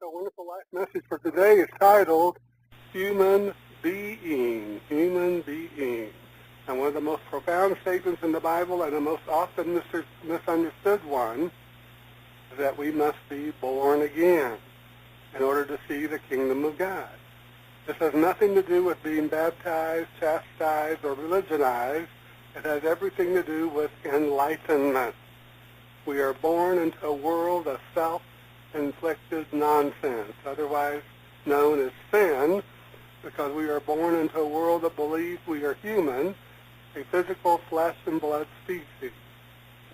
Our Wonderful Life message for today is titled Human Being. Human Being. And one of the most profound statements in the Bible and the most often misunderstood one is that we must be born again in order to see the kingdom of God. This has nothing to do with being baptized, chastised, or religionized. It has everything to do with enlightenment. We are born into a world of self-inflicted nonsense, otherwise known as sin, because we are born into a world that believes we are human, a physical flesh and blood species.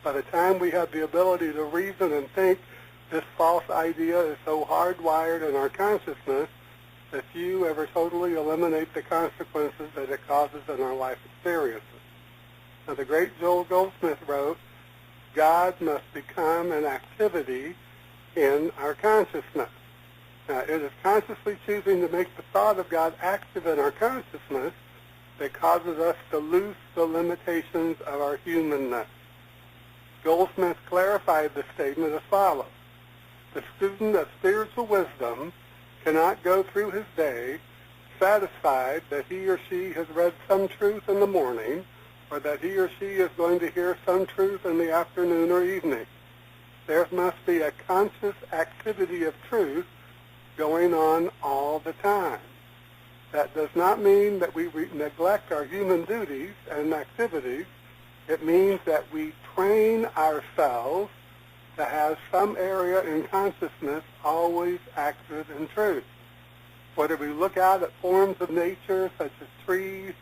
By the time we have the ability to reason and think, this false idea is so hardwired in our consciousness that few ever totally eliminate the consequences that it causes in our life experiences. Now, the great Joel Goldsmith wrote, God must become an activity in our consciousness. Now, it is consciously choosing to make the thought of God active in our consciousness that causes us to loose the limitations of our humanness. Goldsmith clarified the statement as follows. The student of spiritual wisdom cannot go through his day satisfied that he or she has read some truth in the morning or that he or she is going to hear some truth in the afternoon or evening. There must be a conscious activity of truth going on all the time. That does not mean that we neglect our human duties and activities. It means that we train ourselves to have some area in consciousness always active in truth. Whether we look out at forms of nature such as trees,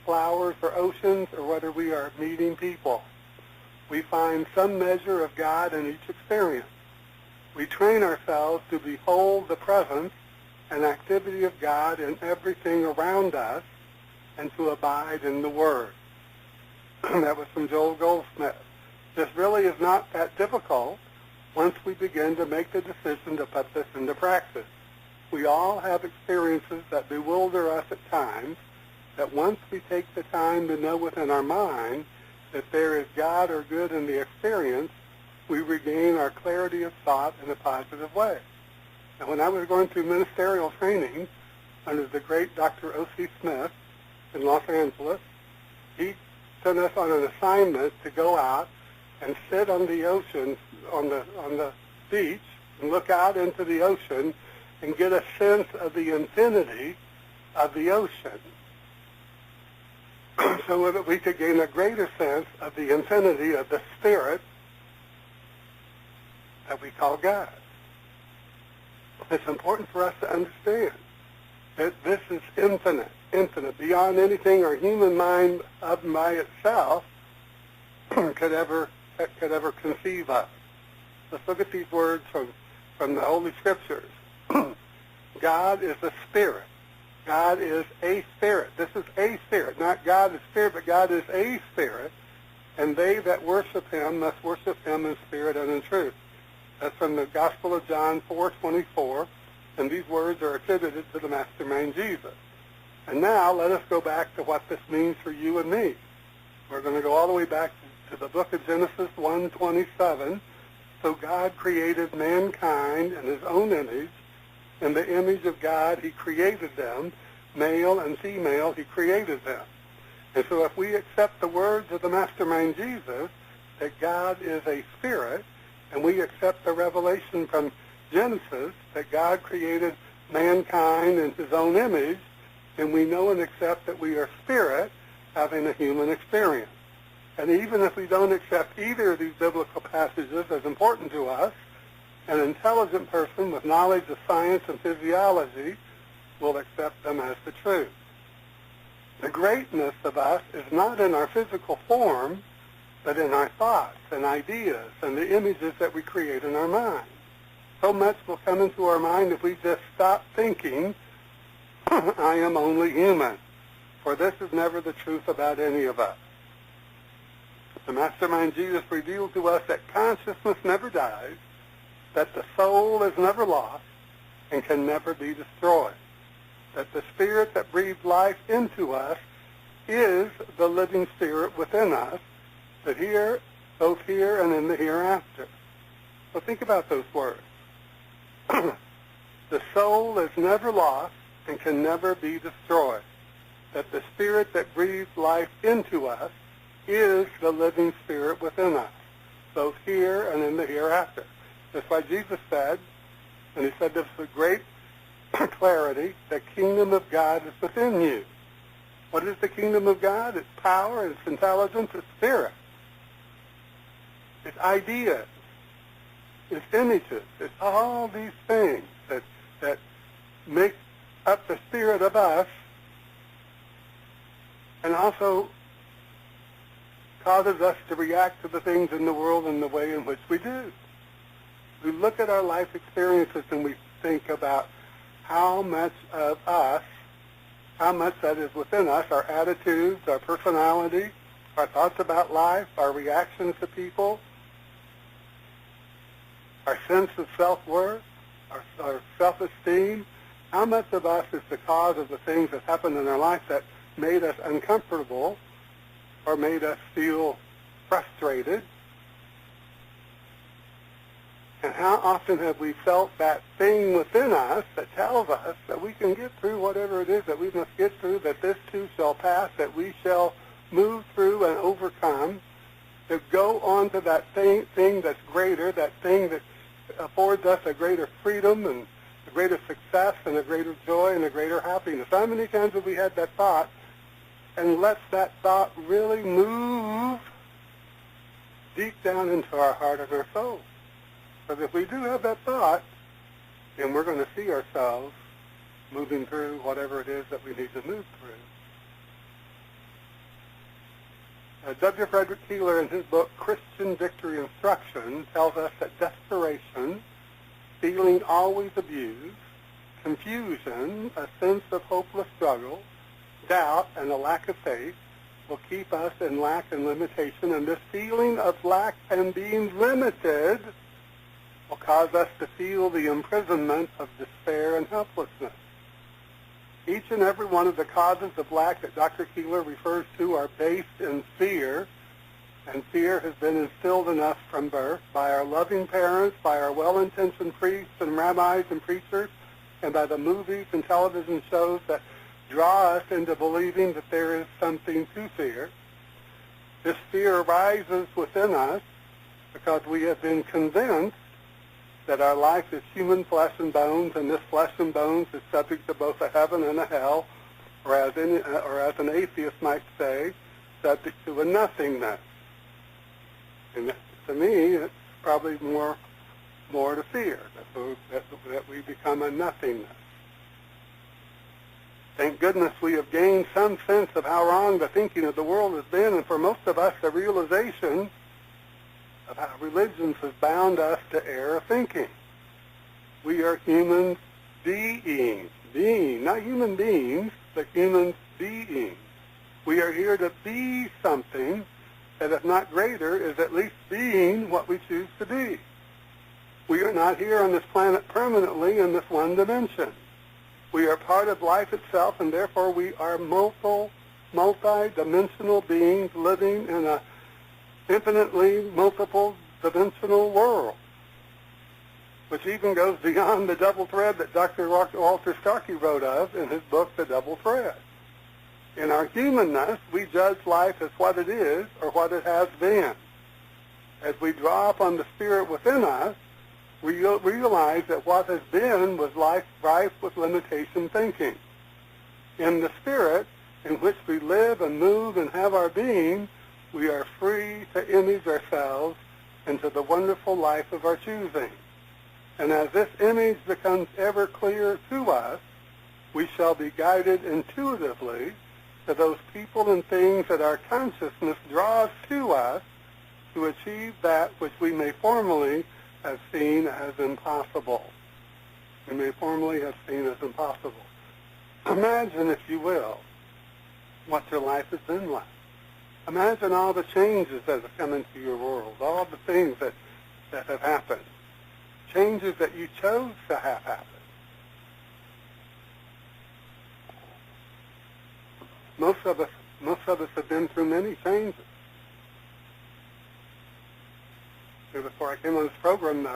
flowers, or oceans, or whether we are meeting people, we find some measure of God in each experience. We train ourselves to behold the presence and activity of God in everything around us and to abide in the Word. That was from Joel Goldsmith. This really is not that difficult once we begin to make the decision to put this into practice. We all have experiences that bewilder us at times, that once we take the time to know within our mind that there is God or good in the experience, we regain our clarity of thought in a positive way. Now, when I was going through ministerial training under the great Dr. O.C. Smith in Los Angeles, he sent us on an assignment to go out and sit on the ocean, on the beach, and look out into the ocean and get a sense of the infinity of the ocean, so that we could gain a greater sense of the infinity of the Spirit that we call God. It's important for us to understand that this is infinite, beyond anything our human mind by itself could ever conceive of. Let's look at these words from the Holy Scriptures. God is a spirit. God is a spirit. This is a spirit, not God is spirit, but God is a spirit, and they that worship him must worship him in spirit and in truth. That's from the Gospel of John 4:24, and these words are attributed to the Mastermind Jesus. And now let us go back to what this means for you and me. We're going to go all the way back to the book of Genesis 1:27. So God created mankind in his own image. In the image of God, he created them. Male and female, he created them. And so if we accept the words of the Mastermind Jesus, that God is a spirit, and we accept the revelation from Genesis that God created mankind in his own image, then we know and accept that we are spirit having a human experience. And even if we don't accept either of these biblical passages as important to us, an intelligent person with knowledge of science and physiology will accept them as the truth. The greatness of us is not in our physical form, but in our thoughts and ideas and the images that we create in our mind. So much will come into our mind if we just stop thinking, I am only human, for this is never the truth about any of us. The Mastermind Jesus revealed to us that consciousness never dies, that the soul is never lost and can never be destroyed, that the spirit that breathed life into us is the living spirit within us, that here, both here and in the hereafter. So think about those words. The soul is never lost and can never be destroyed. That the Spirit that breathes life into us is the living Spirit within us, both here and in the hereafter. That's why Jesus said, and he said this with great clarity, the kingdom of God is within you. What is the kingdom of God? It's power, it's intelligence, it's spirit. It's ideas, it's images, it's all these things that make up the spirit of us and also causes us to react to the things in the world in the way in which we do. We look at our life experiences and we think about how much of us, how much that is within us, our attitudes, our personality, our thoughts about life, our reactions to people, our sense of self-worth, our self-esteem. How much of us is the cause of the things that happened in our life that made us uncomfortable or made us feel frustrated? And how often have we felt that thing within us that tells us that we can get through whatever it is that we must get through, that this too shall pass, that we shall move through and overcome, to go on to that thing that's greater, that thing that affords us a greater freedom and a greater success and a greater joy and a greater happiness. How many times have we had that thought and let that thought really move deep down into our heart and our soul? Because if we do have that thought, then we're going to see ourselves moving through whatever it is that we need to move through. W. Frederick Keeler, in his book, Christian Victory Instruction, tells us that desperation, feeling always abused, confusion, a sense of hopeless struggle, doubt, and a lack of faith will keep us in lack and limitation, and this feeling of lack and being limited will cause us to feel the imprisonment of despair and helplessness. Each and every one of the causes of lack that Dr. Keeler refers to are based in fear, and fear has been instilled in us from birth by our loving parents, by our well-intentioned priests and rabbis and preachers, and by the movies and television shows that draw us into believing that there is something to fear. This fear arises within us because we have been convinced that our life is human flesh and bones, and this flesh and bones is subject to both a heaven and a hell, or as an atheist might say, subject to a nothingness. And to me, it's probably more to fear, that we become a nothingness. Thank goodness we have gained some sense of how wrong the thinking of the world has been, and for most of us, the realization of how religions have bound us to error thinking. We are human beings, not human beings, but human beings. We are here to be something that, if not greater, is at least being what we choose to be. We are not here on this planet permanently in this one dimension. We are part of life itself, and therefore we are multi-dimensional beings living in a infinitely multiple dimensional world, which even goes beyond the double thread that Dr. Walter Starkey wrote of in his book, The Double Thread. In our humanness, we judge life as what it is or what it has been. As we draw upon the spirit within us, we realize that what has been was life rife with limitation thinking. In the spirit in which we live and move and have our being, we are free to image ourselves into the wonderful life of our choosing. And as this image becomes ever clearer to us, we shall be guided intuitively to those people and things that our consciousness draws to us to achieve that which we may formerly have seen as impossible. We may formerly have seen as impossible. Imagine, if you will, what your life has been like. Imagine all the changes that have come into your world, all the things that have happened, changes that you chose to have happen. Most of us have been through many changes. Before I came on this program,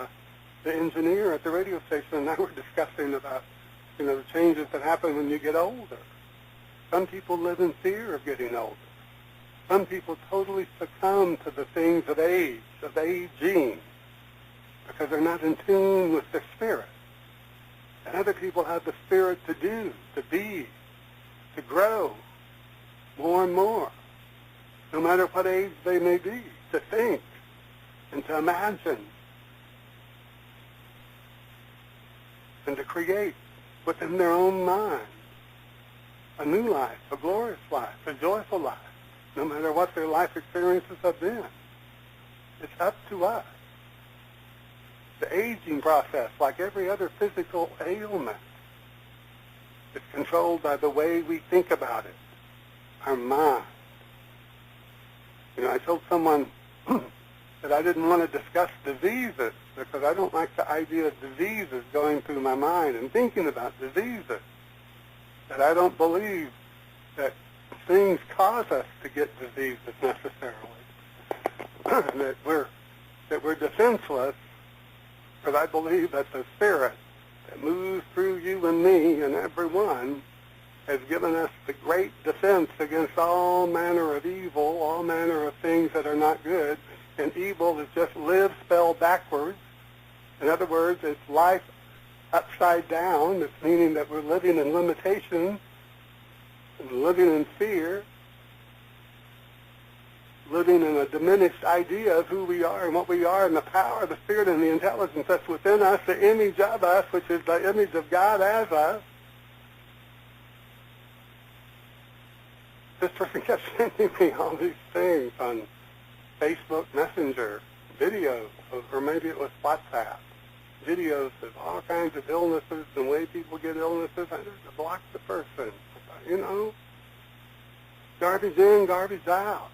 the engineer at the radio station and I were discussing about, the changes that happen when you get older. Some people live in fear of getting older. Some people totally succumb to the things of age, of aging, because they're not in tune with their spirit. And other people have the spirit to do, to be, to grow more and more, no matter what age they may be, to think and to imagine and to create within their own mind a new life, a glorious life, a joyful life, no matter what their life experiences have been. It's up to us. The aging process, like every other physical ailment, is controlled by the way we think about it, our mind. I told someone that I didn't want to discuss diseases because I don't like the idea of diseases going through my mind and thinking about diseases. That I don't believe that things cause us to get diseases necessarily. that we're defenseless, because I believe that the spirit that moves through you and me and everyone has given us the great defense against all manner of evil, all manner of things that are not good. And evil is just live spelled backwards. In other words, it's life upside down. It's meaning that we're living in limitation and living in fear, living in a diminished idea of who we are and what we are and the power of the Spirit and the intelligence that's within us, the image of us, which is the image of God as us. This person kept sending me all these things on Facebook Messenger, videos, or maybe it was WhatsApp, videos of all kinds of illnesses and the way people get illnesses. I just block the person. Garbage in, garbage out.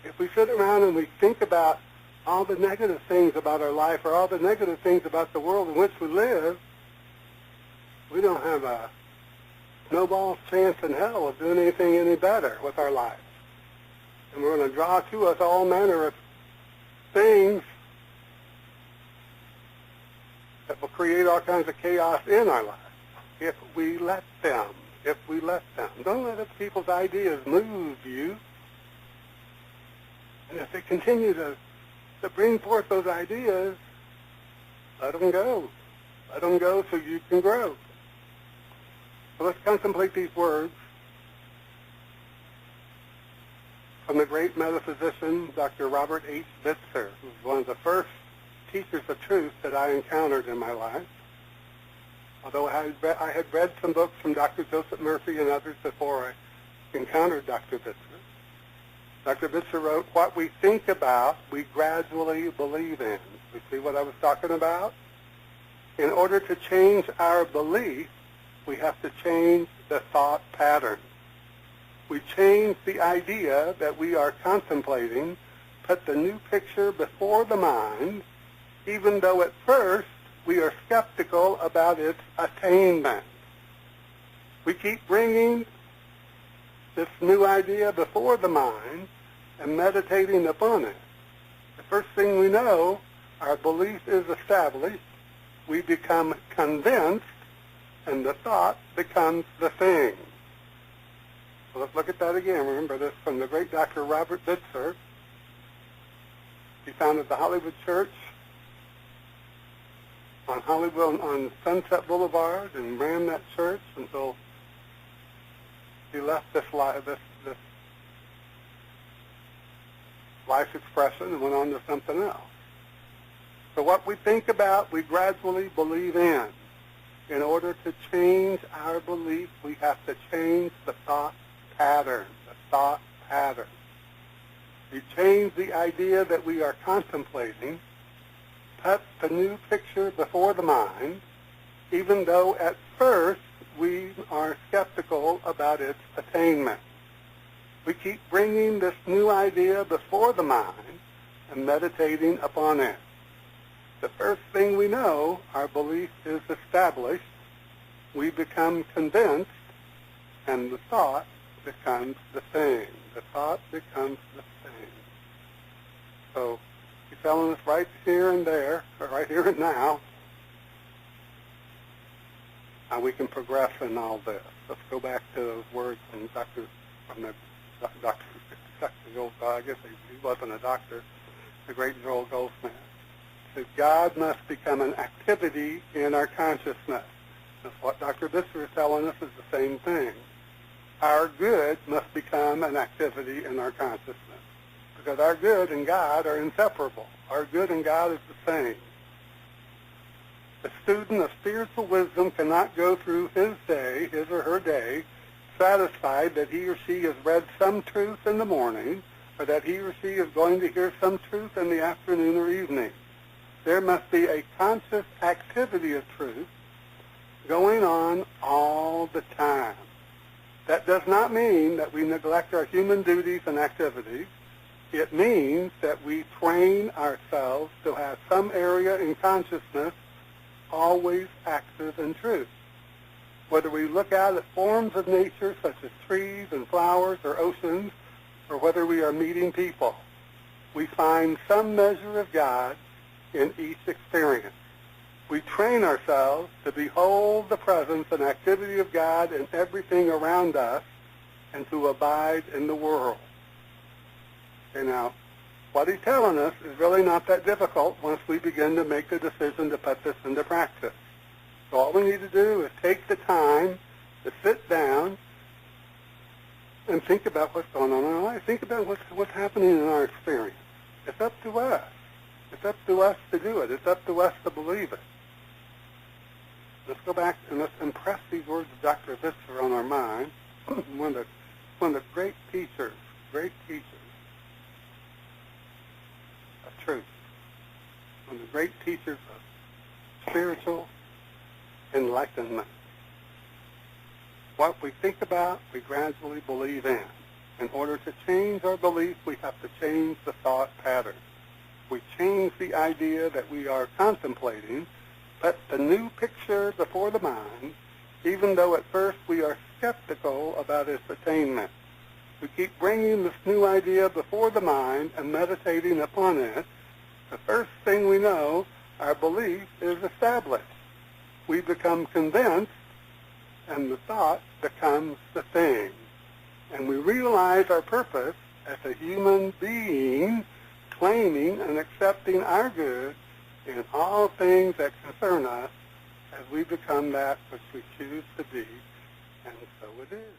If we sit around and we think about all the negative things about our life or all the negative things about the world in which we live, we don't have a snowball's chance in hell of doing anything any better with our lives. And we're going to draw to us all manner of things that will create all kinds of chaos in our lives if we let them. Don't let other people's ideas move you. And if they continue to bring forth those ideas, let them go. Let them go so you can grow. So let's contemplate these words from the great metaphysician, Dr. Robert H. Bitzer, who was one of the first teachers of truth that I encountered in my life. Although I had read some books from Dr. Joseph Murphy and others before I encountered Dr. Bitzer. Dr. Bitzer wrote, "What we think about, we gradually believe in." You see what I was talking about? In order to change our belief, we have to change the thought pattern. We change the idea that we are contemplating, put the new picture before the mind, even though at first we are skeptical about its attainment. We keep bringing this new idea before the mind and meditating upon it. The first thing we know, our belief is established, we become convinced, and the thought becomes the thing. So let's look at that again. Remember this from the great Dr. Robert Bitzer. He founded the Hollywood Church on Sunset Boulevard and ran that church until he left this life expression and went on to something else. So what we think about, we gradually believe in. In order to change our belief, we have to change the thought pattern. We change the idea that we are contemplating, put the new picture before the mind, even though at first we are skeptical about its attainment. We keep bringing this new idea before the mind and meditating upon it. The first thing we know, our belief is established, we become convinced, and the thought becomes the thing. The thought becomes the thing. So he telling us right here and there, or right here and now, how we can progress in all this. Let's go back to those words from Dr. Joel, I guess he wasn't a doctor, the great Joel Goldsmith. That God must become an activity in our consciousness. That's what Dr. Visser is telling us is the same thing. Our good must become an activity in our consciousness, because our good and God are inseparable. Our good and God is the same. A student of spiritual wisdom cannot go through his day, his or her day, satisfied that he or she has read some truth in the morning, or that he or she is going to hear some truth in the afternoon or evening. There must be a conscious activity of truth going on all the time. That does not mean that we neglect our human duties and activities. It means that we train ourselves to have some area in consciousness always active in truth. Whether we look out at forms of nature such as trees and flowers or oceans, or whether we are meeting people, we find some measure of God in each experience. We train ourselves to behold the presence and activity of God in everything around us and to abide in the world. Okay, now, what he's telling us is really not that difficult once we begin to make the decision to put this into practice. So all we need to do is take the time to sit down and think about what's going on in our life. Think about what's happening in our experience. It's up to us. It's up to us to do it. It's up to us to believe it. Let's go back and let's impress these words of Dr. Visser on our mind. one of the great teachers of truth. One of the great teachers of spiritual enlightenment. What we think about, we gradually believe in. In order to change our belief, we have to change the thought pattern. We change the idea that we are contemplating, put the new picture before the mind, even though at first we are skeptical about its attainment. We keep bringing this new idea before the mind and meditating upon it. The first thing we know, our belief is established. We become convinced, and the thought becomes the thing. And we realize our purpose as a human being, claiming and accepting our good in all things that concern us as we become that which we choose to be, and so it is.